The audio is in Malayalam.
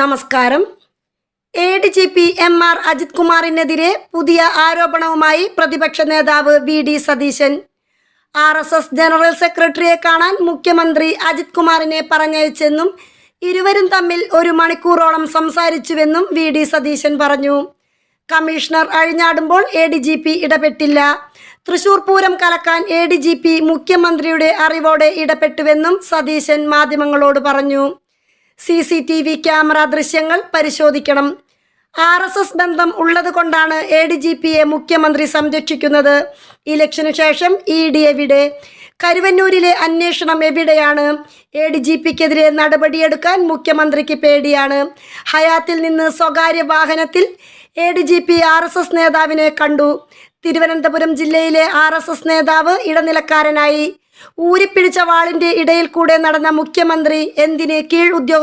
നമസ്കാരം. ADGP MR അജിത് കുമാറിനെതിരെ പുതിയ ആരോപണവുമായി പ്രതിപക്ഷ നേതാവ് VD സതീശൻ. RSS ജനറൽ സെക്രട്ടറിയെ കാണാൻ മുഖ്യമന്ത്രി അജിത് കുമാറിനെ പറഞ്ഞയച്ചെന്നും ഇരുവരും തമ്മിൽ 1 മണിക്കൂറോളം സംസാരിച്ചുവെന്നും VD സതീശൻ പറഞ്ഞു. കമ്മീഷണർ അഴിഞ്ഞാടുമ്പോൾ ADGP ഇടപെട്ടില്ല. തൃശൂർ പൂരം കലക്കാൻ ADGP മുഖ്യമന്ത്രിയുടെ അറിവോടെ ഇടപെട്ടുവെന്നും സതീശൻ മാധ്യമങ്ങളോട് പറഞ്ഞു. CCTV ക്യാമറ ദൃശ്യങ്ങൾ പരിശോധിക്കണം. RSS ബന്ധം ഉള്ളത് കൊണ്ടാണ് ADGPയെ മുഖ്യമന്ത്രി സംരക്ഷിക്കുന്നത്. ഇലക്ഷനു ശേഷം ED എവിടെ? കരുവന്നൂരിലെ അന്വേഷണം എവിടെയാണ്? ADGPക്കെതിരെ നടപടിയെടുക്കാൻ മുഖ്യമന്ത്രിക്ക് പേടിയാണ്. ഹയാത്തിൽ നിന്ന് സ്വകാര്യ വാഹനത്തിൽ ADGP RSS നേതാവിനെ കണ്ടു. തിരുവനന്തപുരം ജില്ലയിലെ RSS നേതാവ് ഇടനിലക്കാരനായി. ഊരിപ്പിടിച്ച വാളിന്റെ ഇടയിൽ കൂടെ നടന്ന മുഖ്യമന്ത്രി എന്തിന് കീഴ്